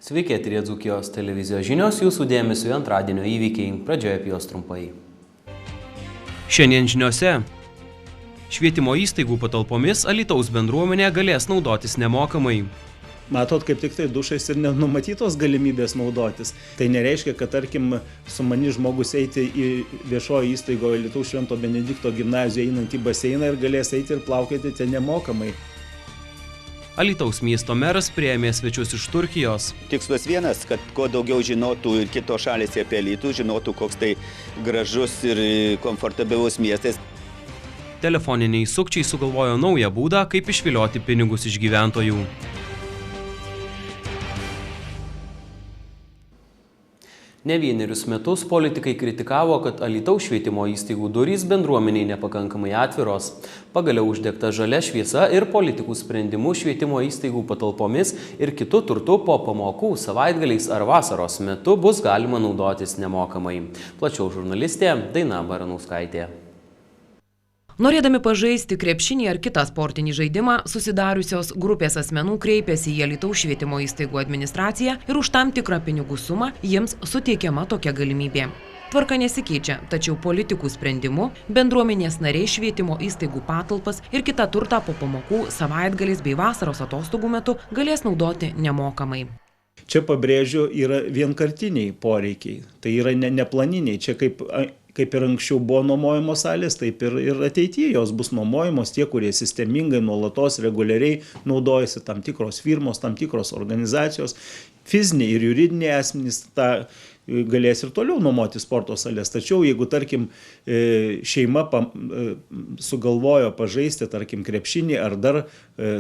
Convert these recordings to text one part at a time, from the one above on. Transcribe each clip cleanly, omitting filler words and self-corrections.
Sveiki, eteryje Dzūkijos televizijos žinios, jūsų dėmesio antradienio įvykiai, pradžioje apie juos trumpai. Šiandien žiniose. Švietimo įstaigų patalpomis Alytaus bendruomenė galės naudotis nemokamai. Matot, kaip tik tai dušais ir nenumatytos galimybės naudotis. Tai nereiškia, kad, tarkim, sumanys žmogus eiti į viešojo įstaigoje Alytaus Švento Benedikto gimnaziją einant į baseiną ir galės eiti ir plaukioti ten nemokamai. Alytaus miesto meras priėmė svečius iš Turkijos. Tikslas vienas, kad kuo daugiau žinotų ir kitos šalys apie Alytų, žinotų, koks tai gražus ir komfortabilus miestas. Telefoniniai sukčiai sugalvojo naują būdą, kaip išvilioti pinigus iš gyventojų. Ne vienerius metus politikai kritikavo, kad Alytaus švietimo įstaigų durys bendruomeniai nepakankamai atviros. Pagaliau uždegta žalia šviesa ir politikų sprendimų švietimo įstaigų patalpomis ir kitų turtų po pamokų savaitgaliais ar vasaros metu bus galima naudotis nemokamai. Plačiau žurnalistė Daina Baranauskaitė. Norėdami pažaisti krepšinį ar kitą sportinį žaidimą, susidariusios grupės asmenų kreipėsi į Alytaus švietimo įstaigų administraciją ir už tam tikrą pinigų sumą jiems suteikiama tokia galimybė. Tvarka nesikeičia, tačiau politikų sprendimu bendruomenės nariai švietimo įstaigų patalpas ir kitą turtą po pamokų savaitgaliais bei vasaros atostogų metu galės naudoti nemokamai. Čia pabrėžiu, yra vienkartiniai poreikiai, tai yra neplaniniai, čia kaip ir anksčiau buvo nuomojamos salės, taip ir ateityje jos bus nuomojamos tie, kurie sistemingai, nuolatos, reguliariai naudojasi tam tikros firmos, tam tikros organizacijos, fiziniai ir juridiniai asmenys tą galės ir toliau nuomoti sporto salės. Tačiau jeigu, tarkim, šeima sugalvojo pažaisti, tarkim, krepšinį ar dar,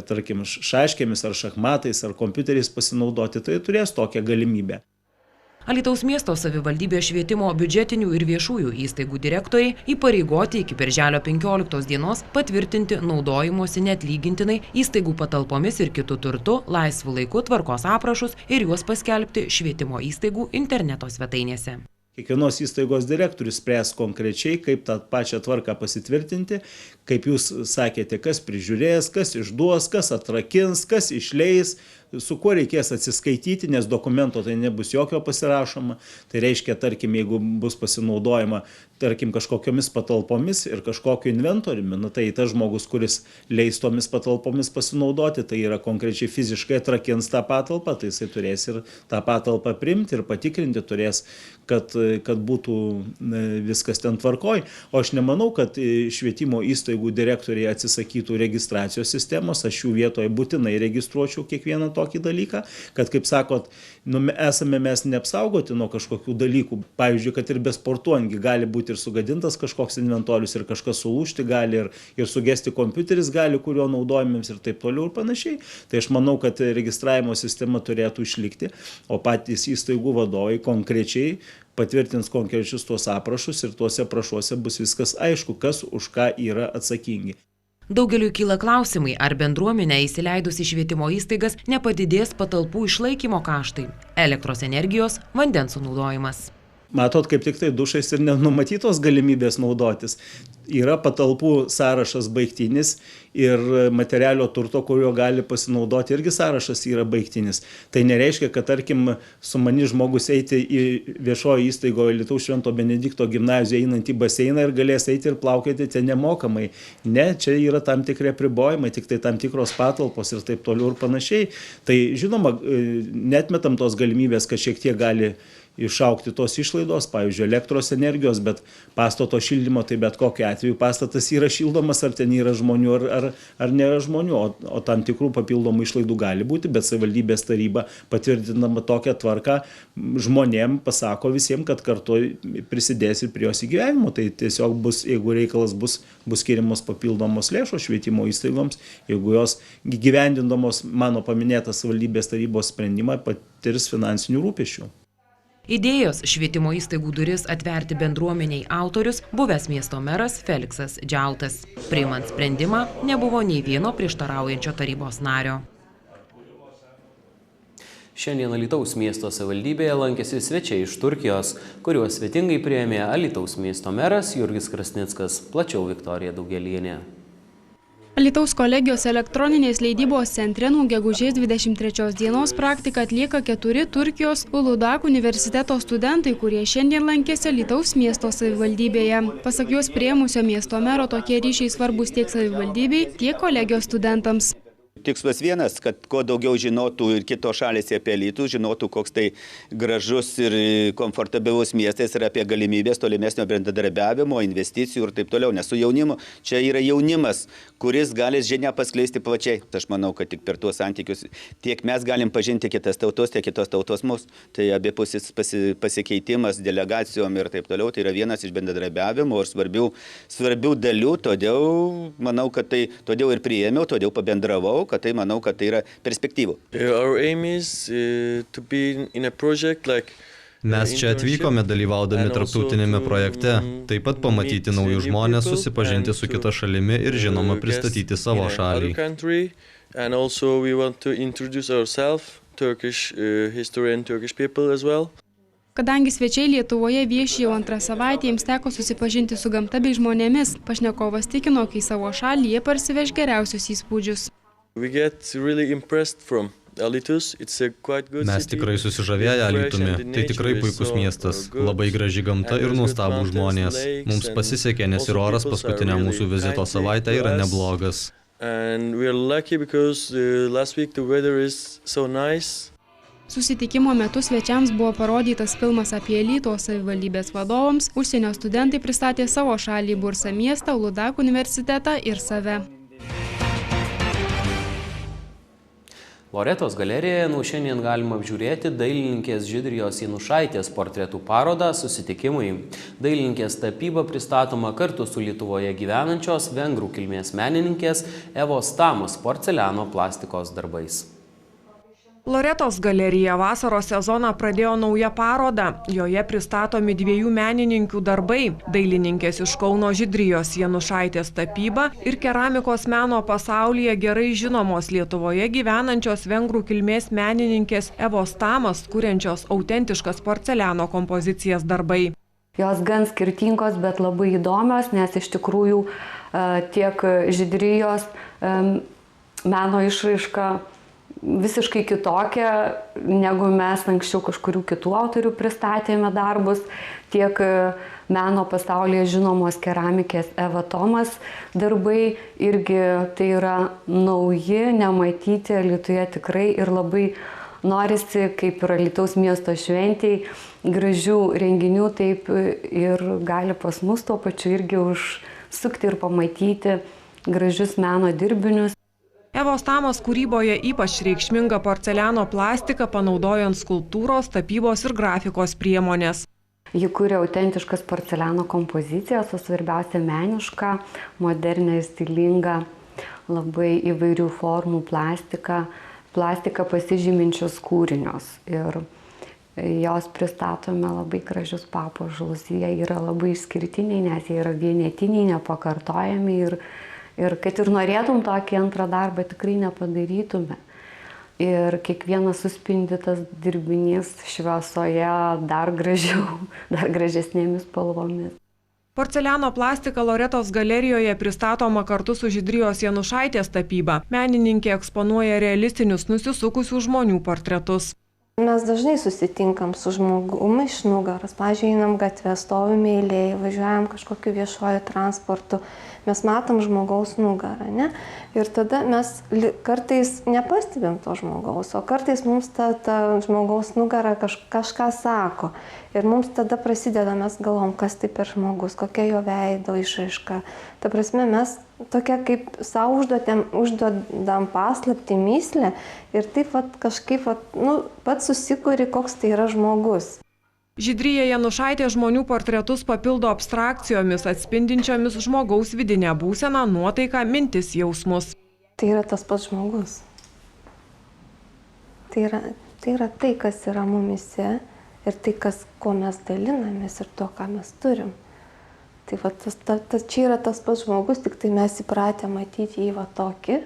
tarkim, šaškėmis ar šachmatais ar kompiuteriais pasinaudoti, tai turės tokią galimybę. Alytaus miesto savivaldybės švietimo biudžetinių ir viešųjų įstaigų direktoriai įpareigoti iki birželio 15 dienos patvirtinti naudojimosi neatlygintinai įstaigų patalpomis ir kitų turtų laisvų laikų tvarkos aprašus ir juos paskelbti švietimo įstaigų interneto svetainėse. Kiekvienos įstaigos direktorius spręs konkrečiai, kaip tą pačią tvarką pasitvirtinti, kaip jūs sakėte, kas prižiūrės, kas išduos, kas atrakins, kas išleis, su kuo reikės atsiskaityti, nes dokumento tai nebus jokio pasirašoma. Tai reiškia, tarkim, jeigu bus pasinaudojama, tarkim, kažkokiomis patalpomis ir kažkokiu inventoriumi, tai tas žmogus, kuris leis tomis patalpomis pasinaudoti, tai yra konkrečiai fiziškai atrakins tą patalpą, tai jisai turės ir tą patalpą priimti ir patikrinti, turės, kad būtų viskas ten tvarkoj. O aš nemanau, kad švietimo įstaigų direktoriai atsisakytų registracijos sistemos, aš jų vietoje būtinai registruočiau kiekvieną tokį dalyką, kad, kaip sakot, esame mes neapsaugoti nuo kažkokių dalykų. Pavyzdžiui, kad ir besportuojant gali būti ir sugadintas kažkoks inventorius ir kažkas sulūžti gali ir sugesti kompiuteris gali, kurio naudojamėms ir taip toliau ir panašiai. Tai aš manau, kad registravimo sistema turėtų išlikti, o patys įstaigų vadovai konkrečiai patvirtins konkrečius tuos aprašus ir tuose aprašuose bus viskas aišku, kas už ką yra atsakingi. Daugeliui kyla klausimai, ar bendruomenė įsileidus į švietimo įstaigas nepadidės patalpų išlaikymo kaštai, elektros energijos, vandens sunaudojimas. Matot, kaip tik tai dušais ir nenumatytos galimybės naudotis. Yra patalpų sąrašas baigtinis ir materialio turto, kurio gali pasinaudoti, irgi sąrašas yra baigtinis. Tai nereiškia, kad, tarkim, sumanys žmogus eiti į viešojo įstaigoje Alytaus Švento Benedikto gimnaziją einant į baseiną ir galės eiti ir plaukioti ten nemokamai. Ne, čia yra tam tikri apribojimai, tik tai tam tikros patalpos ir taip toliau ir panašiai. Tai, žinoma, neatmetam tos galimybės, kad šiek tiek gali išaukti tos išlaidos, pavyzdžiui, elektros energijos, bet pastato šildymo, tai bet kokiu atveju pastatas yra šildomas, ar ten yra žmonių, ar nėra žmonių, o tam tikrų papildomų išlaidų gali būti, bet savivaldybės taryba patvirtinama tokią tvarką žmonėm pasako visiems, kad kartu prisidės ir prie jos įgyvenimo. Tai tiesiog bus, jeigu reikalas bus skiriamos papildomos lėšos švietimo įstaigoms, jeigu jos gyvendindamos mano paminėtą savivaldybės tarybos sprendimą patirs finansinių rūpesčių. Idėjos švietimo įstaigų duris atverti bendruomeniai autorius buvęs miesto meras Feliksas Džiautas. Priimant sprendimą nebuvo nei vieno prieštaraujančio tarybos nario. Šiandien Alytaus miesto savivaldybėje lankėsi svečiai iš Turkijos, kuriuos svetingai priėmė Alytaus miesto meras Jurgis Krasnickas. Plačiau Viktorija Daugelienė. Alytaus kolegijos elektroninės leidybos centre nuo gegužės 23 dienos praktiką atlieka 4 Turkijos Uludağ universiteto studentai, kurie šiandien lankėsi Alytaus miesto savivaldybėje. Pasak juos priėmusio miesto mero, tokie ryšiai svarbus tiek savivaldybei, tiek kolegijos studentams. Tikslas vienas, kad kuo daugiau žinotų ir kitos šalys apie Alytų, žinotų, koks tai gražus ir komfortabilus miestas ir apie galimybės tolimesnio bendradarbiavimo, investicijų ir taip toliau. Nes su jaunimu čia yra jaunimas, kuris gali žinią paskleisti plačiai. Aš manau, kad tik per tuos santykius tiek mes galim pažinti kitas tautos, tiek kitos tautos mus. Tai abipusis pasikeitimas delegacijom ir taip toliau. Tai yra vienas iš bendradarbiavimo ir svarbių dalių. Todėl manau, kad tai todėl ir priėmiau, todėl pabendravau, kad tai manau, kad tai yra perspektyvų. Mes čia atvykome dalyvaudami tarptautinėme projekte, taip pat pamatyti naujus žmonės, susipažinti su kita šalimi ir žinoma pristatyti savo šalį. Kadangi svečiai Lietuvoje vieši jau antrą savaitę, jiems teko susipažinti su gamta bei žmonėmis. Pašnekovas tikino, kai savo šalį jie parsiveš geriausius įspūdžius. Mes tikrai susižavėję Alytumi, tai tikrai puikus miestas, labai graži gamta ir nuostabų žmonės. Mums pasisekė, nes ir oras paskutinę mūsų vizito savaitę yra neblogas. Susitikimo metu svečiams buvo parodytas filmas apie Alytų, savivaldybės vadovams, užsienio studentai pristatė savo šalį, Bursą miestą, Uludağ universitetą ir save. Loretos galerijoje nuo šiandien galima apžiūrėti dailininkės Žydrijos Janušaitės portretų parodą susitikimui. Dailininkės tapyba pristatoma kartu su Lietuvoje gyvenančios vengrų kilmės menininkės Evos Tamos porceliano plastikos darbais. Loretos galerija vasaros sezoną pradėjo naują parodą. Joje pristatomi 2 menininkių darbai – dailininkės iš Kauno Žydrijos Janušaitės tapyba ir keramikos meno pasaulyje gerai žinomos Lietuvoje gyvenančios vengrų kilmės menininkės Evos Tamos, kuriančios autentiškas porceliano kompozicijas darbai. Jos gan skirtingos, bet labai įdomios, nes iš tikrųjų tiek Žydrijos meno išraiška visiškai kitokia, negu mes anksčiau kažkurių kitų autorių pristatėme darbus, tiek meno pasaulyje žinomos keramikės Eva Tomas darbai, irgi tai yra nauji, nematyti Alytuje tikrai ir labai norisi, kaip ir Alytaus miesto šventėj, gražių renginių, taip ir gali pas mus tuo pačiu irgi užsukti ir pamatyti gražius meno dirbinius. Evos Tamos kūryboje ypač reikšminga porceliano plastika, panaudojant skulptūros, tapybos ir grafikos priemonės. Ji kuria autentiškas porceliano kompozicijas, o svarbiausia menišką, modernę ir stilingą, labai įvairių formų plastiką pasižyminčius kūrinius. Ir jos pristatome labai gražius papuošalus. Jie yra labai išskirtiniai, nes jie yra vienetiniai, nepakartojami ir kad ir norėtum tokį antrą darbą, tikrai nepadarytume. Ir kiekvienas suspindytas dirbinys šviesoje dar gražiau, dar gražesnėmis spalvomis. Porceliano plastika Loretos galerijoje pristatoma kartu su Žydrijos Janušaitės tapyba. Menininkė eksponuoja realistinius nusisukusių žmonių portretus. Mes dažnai susitinkam su žmogumi iš nugaros. Pavyzdžiui, einam gatvę, stovime eilėje, važiuojam kažkokiu viešuoju transportu. Mes matom žmogaus nugarą, ne? Ir tada mes kartais nepastebim to žmogaus, o kartais mums ta žmogaus nugara kažką sako. Ir mums tada prasideda, mes galvom, kas tai per žmogus, kokia jo veido išraiška. Ta prasme, mes tokia kaip savo užduodam paslaptį mįslę ir taip kažkaip pats susikuri, koks tai yra žmogus. Žydrija Janušaitė žmonių portretus papildo abstrakcijomis, atspindinčiomis žmogaus vidinę būseną, nuotaiką, mintis, jausmus. Tai yra tas pats žmogus. Tai yra tai, kas yra mumise ir tai, kuo mes dalinamės ir to, ką mes turim. Tai čia yra tas pats žmogus, tik tai mes įpratę matyti jį tokį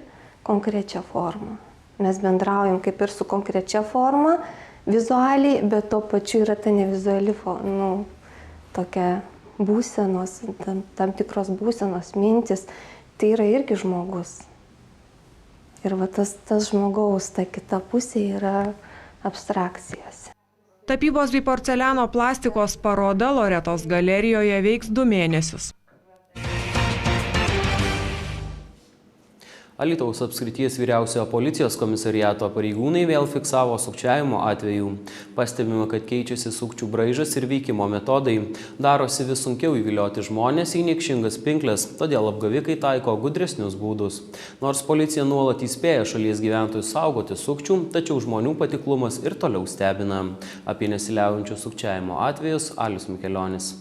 konkrečią formą. Mes bendraujam kaip ir su konkrečia forma, vizualiai, bet to pačiu yra ta nevizuali, tokia būsenos, tam tikros būsenos mintis, tai yra irgi žmogus. Ir va tas žmogaus, ta kita pusė yra abstrakcijose. Tapybos bei porceliano plastikos paroda Loretos galerijoje veiks 2 mėnesius. Alytaus apskrities vyriausiojo policijos komisariato pareigūnai vėl fiksavo sukčiavimo atvejų. Pastebima, kad keičiasi sukčių braižas ir veikimo metodai. Darosi vis sunkiau įvilioti žmonės į niekšingas pinkles, todėl apgavikai taiko gudresnius būdus. Nors policija nuolat įspėja šalies gyventojus saugoti sukčių, tačiau žmonių patiklumas ir toliau stebina. Apie nesiliaujančius sukčiavimo atvejus Alius Mikelionis.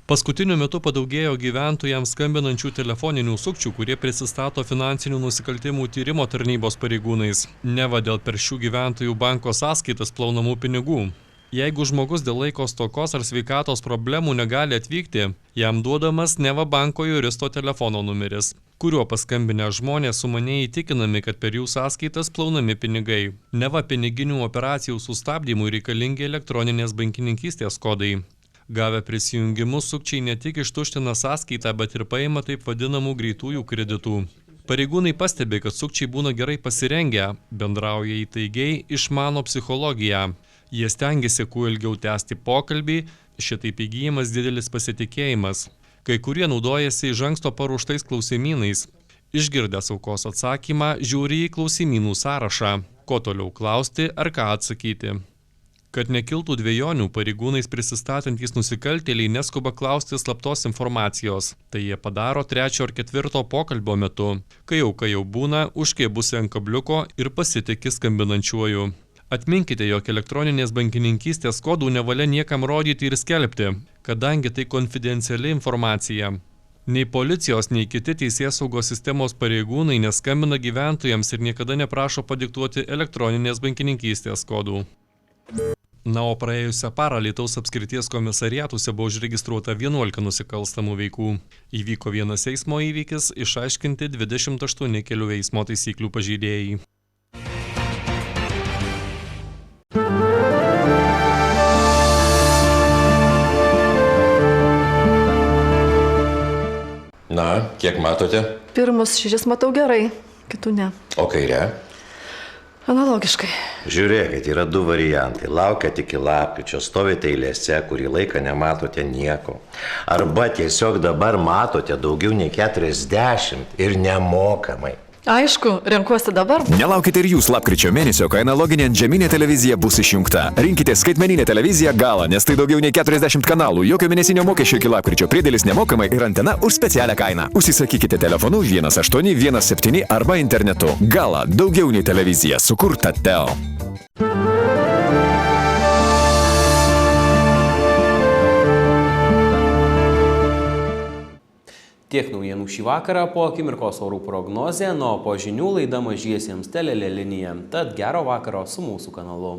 Paskutiniu metu padaugėjo gyventojams skambinančių telefoninių sukčių, kurie prisistato finansinių nusikaltimų tyrimo tarnybos pareigūnais, neva dėl per šių gyventojų banko sąskaitas plaunamų pinigų. Jeigu žmogus dėl laiko stokos ar sveikatos problemų negali atvykti, jam duodamas neva banko juristo telefono numeris, kuriuo paskambinę žmonės sumaniai įtikinami, kad per jų sąskaitas plaunami pinigai. Neva piniginių operacijų sustabdymui reikalingi elektroninės bankininkystės kodai. Gavę prisijungimus, sukčiai ne tik ištuština sąskaitą, bet ir paima taip vadinamų greitųjų kreditų. Pareigūnai pastebi, kad sukčiai būna gerai pasirengę, bendrauja įtaigiai, išmano psichologiją. Jie stengiasi kuo ilgiau tęsti pokalbį, šitaip įgyjamas didelis pasitikėjimas. Kai kurie naudojasi iš anksto paruoštais klausimynais. Išgirdęs aukos atsakymą, žiūri į klausimynų sąrašą, ko toliau klausti ar ką atsakyti. Kad nekiltų dvejonių, pareigūnais prisistatantys nusikaltėliai neskuba klausti slaptos informacijos. Tai jie padaro 3. ar 4. pokalbio metu, kai jau būna, užkėbusi ant kabliuko ir pasitiki skambinančiuoju. Atminkite, jog elektroninės bankininkystės kodų nevalia niekam rodyti ir skelbti, kadangi tai konfidenciali informacija. Nei policijos, nei kiti teisėsaugos sistemos pareigūnai neskambina gyventojams ir niekada neprašo padiktuoti elektroninės bankininkystės kodų. Na, o praėjusią parą Alytaus apskrities komisariatuose buvo užregistruota 11 nusikalstamų veikų. Įvyko vienas eismo įvykis, išaiškinti 28 kelių eismo taisyklių pažeidėjai. Na, kiek matote? Pirmus 6 matau gerai, kitų ne. O kairė? Analogiškai. Žiūrėkit, yra 2 variantai. Laukiat iki lapkričio, stovite eilėse, kurį laiką nematote nieko. Arba tiesiog dabar matote daugiau nei 40 ir nemokamai. Aišku, renkuosi dabar. Nelaukite ir jūs lapkričio mėnesio, kai analoginė antžeminė televizija bus išjungta. Rinkite skaitmeninę televiziją Gala, nes tai daugiau nei 40 kanalų, jokio mėnesinio mokesčio iki lapkričio, priedėlis nemokamai ir antena už specialią kainą. Užsisakykite telefonu 1817 arba internetu. Gala, daugiau nei televizija, sukurta Teo. Tiek naujienų šį vakarą, po akimirkos orų prognozė, nuo po žinių laida mažiesiems Telelė linija. Tad gero vakaro su mūsų kanalu.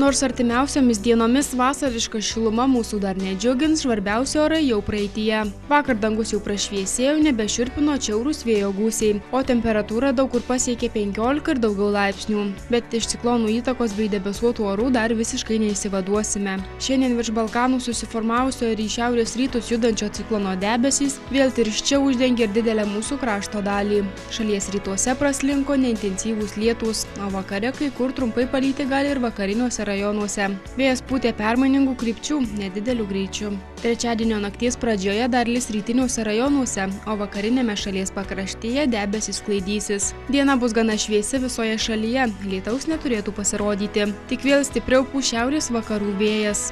Nors artimiausiomis dienomis vasariška šiluma mūsų dar nedžiugins, žvarbiausi orai jau praeityje. Vakar dangus jau prašviesėjo, nebešiurpino atšiaurūs vėjo gūsiai, o temperatūra daug kur pasiekė 15 ir daugiau laipsnių. Bet iš ciklonų įtakos bei debesuotų orų dar visiškai neišsivaduosime. Šiandien virš Balkanų susiformavusio ir į šiaurės rytus judančio ciklono debesys vėl tirščiau uždengė ir didelę mūsų krašto dalį. Šalies rytuose praslinko neintensyvūs lietūs, o vakare kai kur trumpai palyti gali ir vakariniuose rajonuose. Vėjas pūtė permainingų krypčių, nedidelių greičių. Trečiadienio nakties pradžioje dar lis rytiniuose rajonuose, o vakarinėme šalies pakraštyje debesys sklaidysis. Diena bus gana šviesi visoje šalyje, lietaus neturėtų pasirodyti. Tik vėl stipriau pūs šiaurės vakarų vėjas.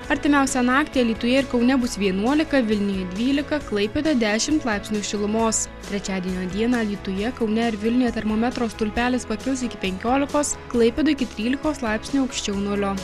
Artimiausią naktį Alytuje ir Kaune bus 11, Vilniuje 12, Klaipėdoje 10 laipsnių šilumos. Trečiadienio dieną Alytuje, Kaune ir Vilniuje termometro stulpelis pakils iki 15, Klaipėdoje iki 13 laipsnių aukščiau nulio.